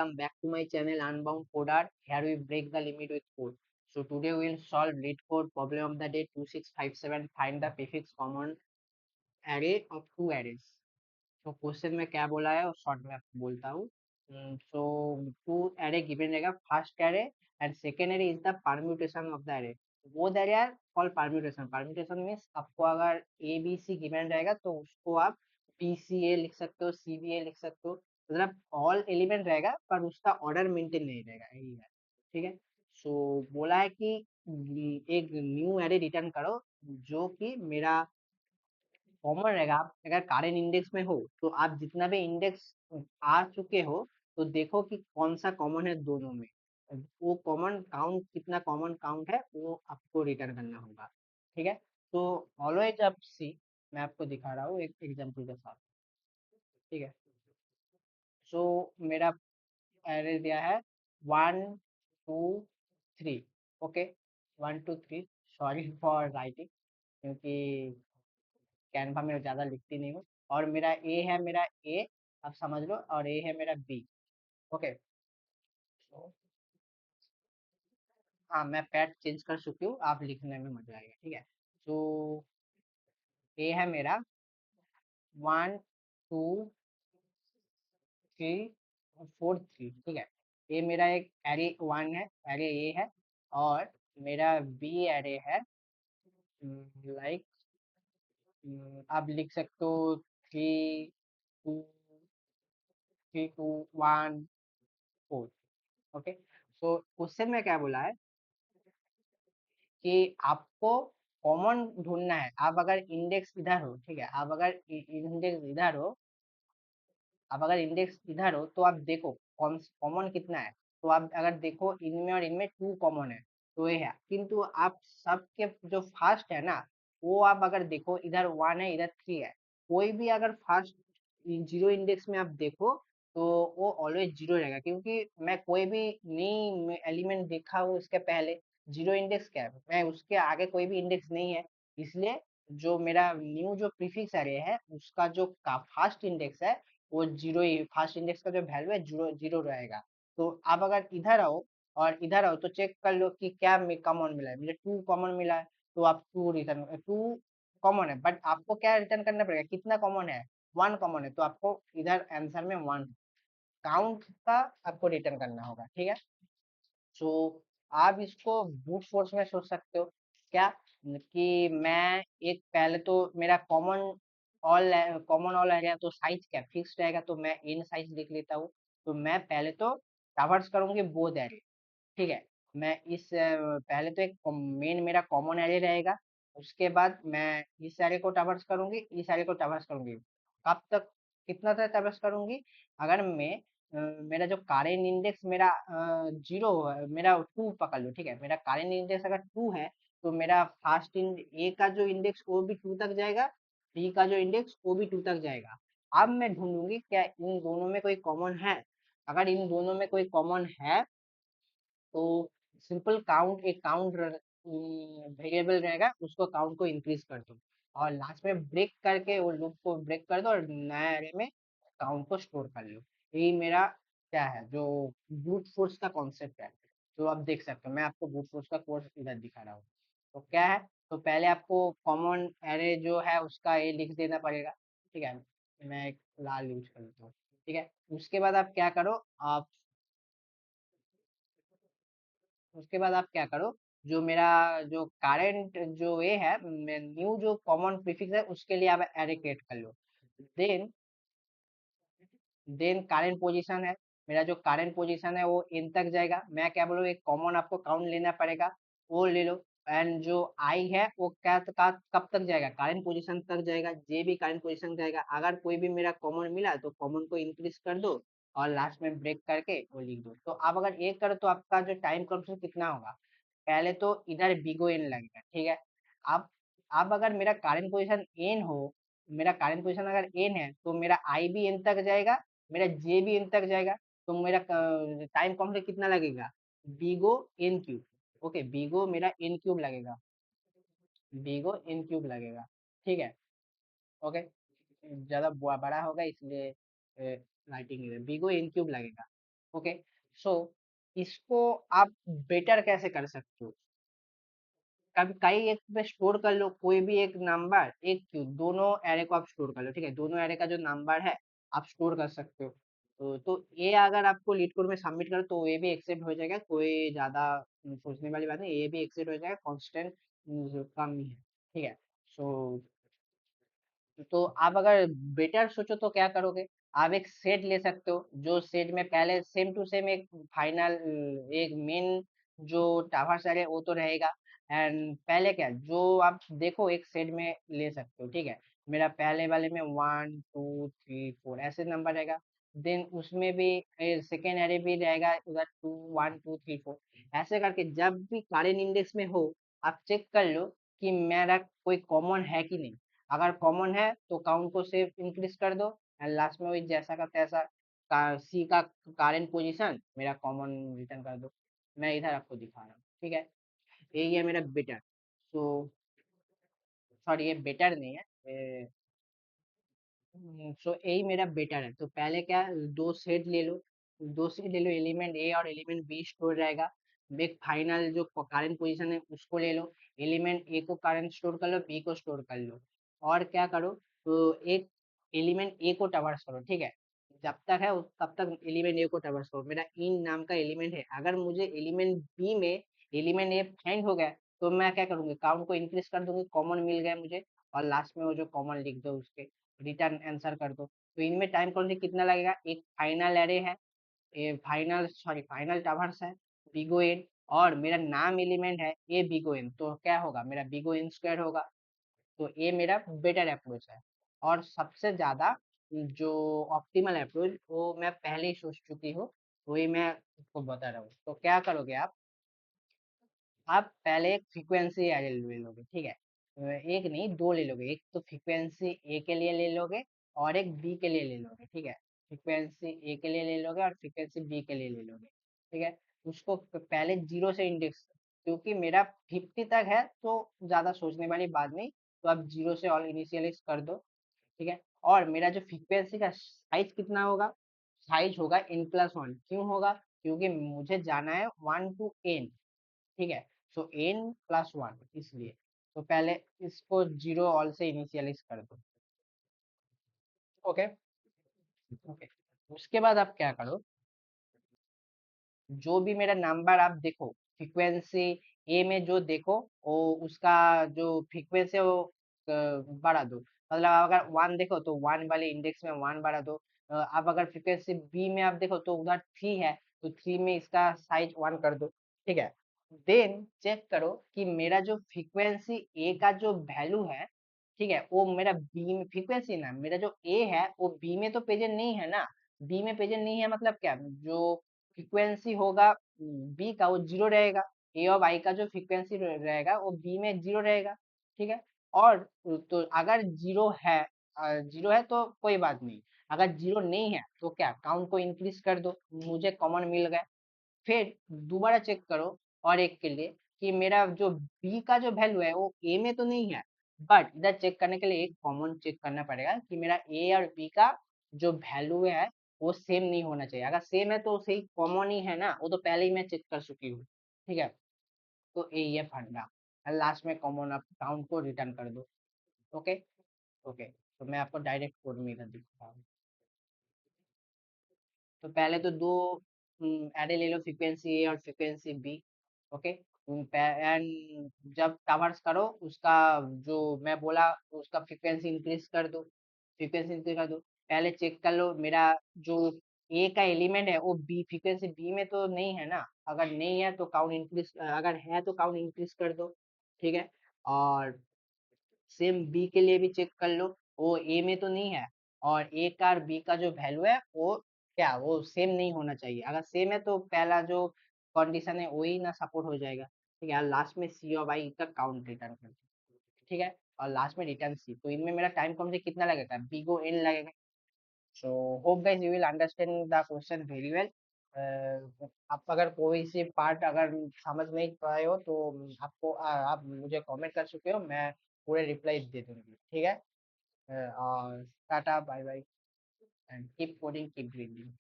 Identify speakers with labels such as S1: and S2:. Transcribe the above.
S1: Welcome back to my channel Unbound Coder. Here we break the limit with code. So today we will solve lead code problem of the day 2657. Find the prefix common array of two arrays. तो question में क्या बोला है और short में आपको बोलता हूँ. सो टू एरे गिवन रहेगा. First array and second array is the permutation of the array. Both array are called permutation. Permutation means आपको अगर ए बी सी गिवन रहेगा तो उसको आप पी सी ए लिख सकते हो, सी बी ए लिख सकते हो. मतलब ऑल एलिमेंट रहेगा पर उसका ऑर्डर मेंटेन नहीं रहेगा, यही है. ठीक है. सो बोला है कि एक न्यू एरे रिटर्न करो जो कि मेरा कॉमन रहेगा. आप अगर करेंट इंडेक्स में हो तो आप जितना भी इंडेक्स आ चुके हो तो देखो कि कौन सा कॉमन है दोनों में. वो कॉमन काउंट, कितना कॉमन काउंट है वो आपको रिटर्न करना होगा. ठीक है. तो ऑलवेज आप सी, मैं आपको दिखा रहा हूँ एक एग्जांपल के साथ. ठीक है. सो मेरा एरे दिया है 1 2 3. ओके. 1 2 3. सॉरी फॉर राइटिंग, क्योंकि कैनवा में ज़्यादा लिखती नहीं हूँ. और मेरा ए है, मेरा ए आप समझ लो, और ए है मेरा बी. ओके. तो हाँ, मैं पैड चेंज कर चुकी हूँ, आप लिखने में मजा आएगा. ठीक है. तो ए है मेरा 1 2 3 4 3. ठीक है. ये मेरा एक एरे वन है, एरे ए है. और मेरा बी एरे है. लाइक आप लिख सकते हो 3 2 3 2 1 4. ओके. सो क्वेश्चन में क्या बोला है कि आपको कॉमन ढूंढना है. आप अगर इंडेक्स इधर हो, ठीक है, आप अगर इंडेक्स इधर हो, आप अगर इंडेक्स इधर हो तो आप देखो कौन कॉमन कितना है. तो आप अगर देखो इनमें और इनमें टू कॉमन है तो ये है. किंतु आप सबके जो फर्स्ट है ना, वो आप अगर देखो इधर वन है, इधर थ्री है. कोई भी अगर फर्स्ट जीरो इंडेक्स में आप देखो तो वो ऑलवेज जीरो रहेगा, क्योंकि मैं कोई भी नई एलिमेंट देखा हूँ इसके पहले. जीरो इंडेक्स क्या है, मैं उसके आगे कोई भी इंडेक्स नहीं है. इसलिए जो मेरा न्यू जो प्रीफिक्स अरे है उसका जो फर्स्ट इंडेक्स है वो जीरो ही, फर्स्ट इंडेक्स का जो वैल्यू है जीरो जीरो रहेगा. तो आप अगर इधर आओ और इधर आओ तो चेक कर लो कि क्या कॉमन मिला है. मुझे टू कॉमन मिला है तो आप टू रिटर्न, टू कॉमन है, बट आपको क्या रिटर्न करना पड़ेगा, कितना कॉमन है, वन कॉमन है, तो आपको इधर आंसर में वन काउंट का आपको रिटर्न करना होगा. ठीक है. सो आप इसको ब्रूट फोर्स में सोच सकते हो. क्या कि मैं एक पहले तो मेरा कॉमन ऑल एरिया तो साइज क्या फिक्स रहेगा, तो मैं इन साइज लिख लेता हूँ. तो मैं पहले तो ट्रावर्स करूंगी बोथ एरे. ठीक है. मैं पहले तो एक मेन मेरा कॉमन एरे रहेगा. उसके बाद मैं इस एरे को ट्रावर्स करूंगी, इस एरे को ट्रावर्स करूंगी. कब तक, कितना तक ट्रावर्स करूंगी, अगर मैं मेरा जो करेंट इंडेक्स मेरा जीरो है, मेरा टू पकड़ लो. ठीक है. मेरा करेंट इंडेक्स अगर टू है तो मेरा फर्स्ट ए का जो इंडेक्स वो भी टू तक जाएगा, बी का जो इंडेक्स वो भी टू तक जाएगा. अब मैं ढूंढूंगी क्या इन दोनों में कोई कॉमन है. अगर इन दोनों में कोई कॉमन है तो सिंपल काउंट, एक काउंट वेरिएबल रहेगा, उसको काउंट को इंक्रीज कर दो और लास्ट में ब्रेक करके वो लूप को ब्रेक कर दो और नया एरे में काउंट को स्टोर कर लो. यही मेरा क्या है जो ब्रूट फोर्स का कॉन्सेप्ट है. तो आप देख सकते हो, मैं आपको ब्रूट फोर्स का कोर्स इधर दिखा रहा हूँ. तो क्या है, तो पहले आपको कॉमन एरे जो है उसका ये लिख देना पड़ेगा. ठीक है. मैं एक लाल यूज कर लेता हूँ. ठीक है. उसके बाद आप क्या करो, आप उसके बाद आप क्या करो, जो मेरा जो करंट जो ये है, न्यू जो कॉमन प्रीफिक्स है उसके लिए आप एरे क्रिएट कर लो. देन देन करंट पोजीशन है, मेरा जो करंट पोजीशन है वो इन तक जाएगा. मैं क्या बोलूँ, एक कॉमन आपको काउंट लेना पड़ेगा, वो ले लो. एंड जो आई है वो क्या कब तक जाएगा, करंट पोजीशन तक जाएगा. जे भी करंट पोजीशन जाएगा. अगर कोई भी मेरा कॉमन मिला तो कॉमन को इंक्रीज कर दो और लास्ट में ब्रेक करके वो लिख दो. तो आप अगर एक करो तो आपका जो टाइम कंप्यूटेशन कितना होगा, पहले तो इधर बिगो एन लगेगा. ठीक है. अब अब अगर मेरा करंट पोजीशन एन हो, मेरा करंट पोजीशन अगर एन है तो मेरा आई भी एन तक जाएगा, मेरा जे भी एन तक जाएगा. तो मेरा टाइम कंप्लीट कितना लगेगा, बीगो एन क्यूब. ओके. बीगो मेरा एन क्यूब लगेगा, बीगो एन क्यूब लगेगा. ठीक है. ओके. ज्यादा बड़ा होगा इसलिए राइटिंग बीगो एन क्यूब लगेगा. ओके, सो इसको आप बेटर कैसे कर सकते हो? कभी कई एक पे स्टोर कर लो, कोई भी एक नंबर, एक क्यों, दोनों एरे को आप स्टोर कर लो, ठीक है, दोनों एरे का जो नंबर है आप स्टोर कर सकते हो। तो ये अगर आपको लीड कोड में सबमिट करो तो ये भी एक्सेप्ट हो जाएगा, कोई ज्यादा सोचने वाली बात नहीं, ये भी एक्सेप्ट हो जाएगा, कांस्टेंट कम ही है, ठीक है। सो तो आप अगर बेटर सोचो तो क्या करोगे, आप एक सेट ले सकते हो, जो सेट में पहले सेम टू सेम एक फाइनल, एक मेन जो टावर है वो तो रहेगा। एंड पहले क्या जो आप देखो एक सेट में ले सकते हो, ठीक है, मेरा पहले वाले में 1 2 3 4 ऐसे नंबर रहेगा। देन उसमें भी सेकेंड एरे भी रहेगा उधर 2 1 2 3 4, ऐसे करके जब भी करेंट इंडेक्स में हो आप चेक कर लो कि मेरा कोई कॉमन है कि नहीं। अगर कॉमन है तो काउंट को सिर्फ इंक्रीज कर दो, एंड लास्ट में वही जैसा का तैसा सी का करंट पोजीशन मेरा कॉमन रिटर्न कर दो। मैं इधर आपको दिखा रहा हूँ, ठीक है, यही है मेरा बेटर। तो सॉरी ये बेटर नहीं है, सो यही मेरा बेटर है। तो पहले क्या, दो सेट ले लो, दो सेट ले लो, एलिमेंट ए और एलिमेंट बी स्टोर रहेगा। एक फाइनल जो करंट पोजीशन है उसको ले लो, एलिमेंट ए को करंट स्टोर कर लो, बी को स्टोर कर लो। और क्या करो, तो एक एलिमेंट ए को ट्रैवर्स करो, ठीक है, जब तक है तब तक एलिमेंट ए को ट्रैवर्स करो। मेरा इन नाम का एलिमेंट है, अगर मुझे एलिमेंट बी में एलिमेंट ए फाइंड हो गया तो मैं क्या करूंगी, काउंट को इंक्रीज कर दूंगी, कॉमन मिल गया मुझे, और लास्ट में वो जो कॉमन लिख दो उसके रिटर्न आंसर कर दो। तो इनमें टाइम कॉन्स्टेंट कितना लगेगा, एक फाइनल एरे है, ये फाइनल सॉरी फाइनल टावर्स है, बिगो एन, और मेरा नाम एलिमेंट है ए बिगो एन, तो क्या होगा मेरा बिगो एन स्क्वायर होगा। तो ये मेरा बेटर अप्रोच है। और सबसे ज्यादा जो ऑप्टिमल अप्रोच वो मैं पहले ही सोच चुकी हूँ, वही मैं आपको बता रहा हूँ। तो क्या करोगे आप पहले एक फ्रीक्वेंसी एरे ले लोगे, ठीक है, एक नहीं दो ले लोगे, एक तो फ्रीक्वेंसी ए के लिए ले लोगे और एक बी के लिए ले लोगे, ठीक है, फ्रीक्वेंसी ए के लिए ले लोगे और फ्रीक्वेंसी बी के लिए ले लोगे, ठीक है। उसको पहले जीरो से इंडेक्स, क्योंकि मेरा 50 तक है तो ज्यादा सोचने वाली बात नहीं, तो आप जीरो से ऑल इनिशियलाइज कर दो, ठीक है। और मेरा जो फ्रीक्वेंसी का साइज कितना होगा, साइज होगा n+1, क्यों होगा, क्योंकि मुझे जाना है 1 to n, ठीक है, सो n+1 इसलिए। तो पहले इसको जीरो ऑल से इनिशियलाइज कर दो, ओके। ओके, उसके बाद आप क्या करो, जो भी मेरा नंबर आप देखो फ्रीक्वेंसी ए में जो देखो वो उसका जो फ्रीक्वेंसी है वो बढ़ा दो, मतलब अगर 1 देखो तो 1 वाले इंडेक्स में 1 बढ़ा दो। अब अगर फ्रीक्वेंसी बी में आप देखो तो उधर 3 है, तो 3 में इसका साइज 1 कर दो, ठीक है। देन चेक करो कि मेरा जो फ्रीक्वेंसी ए का जो वैल्यू है, ठीक है, वो मेरा बी में फ्रीक्वेंसी ना, मेरा जो ए है वो बी में तो प्रेजेंट नहीं है ना, बी में प्रेजेंट नहीं है मतलब क्या, जो फ्रीक्वेंसी होगा बी का वो जीरो रहेगा, ए और आई का जो फ्रीक्वेंसी रहेगा वो बी में जीरो रहेगा, ठीक है। और तो अगर जीरो है तो कोई बात नहीं, अगर जीरो नहीं है तो क्या, काउंट को इंक्रीज कर दो, मुझे कॉमन मिल गया। फिर दोबारा चेक करो और एक के लिए कि मेरा जो बी का जो वैल्यू है वो ए में तो नहीं है, बट इधर चेक करने के लिए एक कॉमन चेक करना पड़ेगा कि मेरा ए और बी का जो वैल्यू है वो सेम नहीं होना चाहिए, अगर सेम है तो सही कॉमन ही है ना, वो तो पहले ही मैं चेक कर चुकी हूँ, ठीक है। तो ये फंडा, लास्ट में कॉमन आप काउंट को रिटर्न कर दो, ओके। ओके, तो मैं आपको डायरेक्ट कोड में इधर दिखा हूँ। तो पहले तो दो एरे ले लो, फ्रीक्वेंसी ए और फ्रीक्वेंसी बी, ओके। एंड जब टावर्स करो उसका जो मैं बोला उसका फ्रीक्वेंसी इंक्रीज कर दो, फ्रीक्वेंसी इंक्रीज कर दो। पहले चेक कर लो मेरा जो ए का एलिमेंट है वो बी फ्रीक्वेंसी बी में तो नहीं है ना, अगर नहीं है तो काउंट इंक्रीज, अगर है तो काउंट इंक्रीज कर दो, ठीक है। और सेम बी के लिए भी चेक कर लो, वो ए में तो नहीं है, और ए का और बी का जो वैल्यू है वो क्या, वो सेम नहीं होना चाहिए, अगर सेम है तो पहला जो कंडीशन है वही ना सपोर्ट हो जाएगा, ठीक है। लास्ट में सी और वाई का काउंट रिटर्न कर दो, ठीक है, और लास्ट में रिटर्न सी। तो इनमें मेरा टाइम कम से कितना लगेगा, बिगो एन लगेगा। So hope guys you will understand the question very well. आप अगर कोई सी पार्ट अगर समझ नहीं पाए हो तो आप मुझे कमेंट कर चुके हो, मैं पूरे रिप्लाई दे दूंगी, ठीक है। और tata bye bye and keep coding keep reading.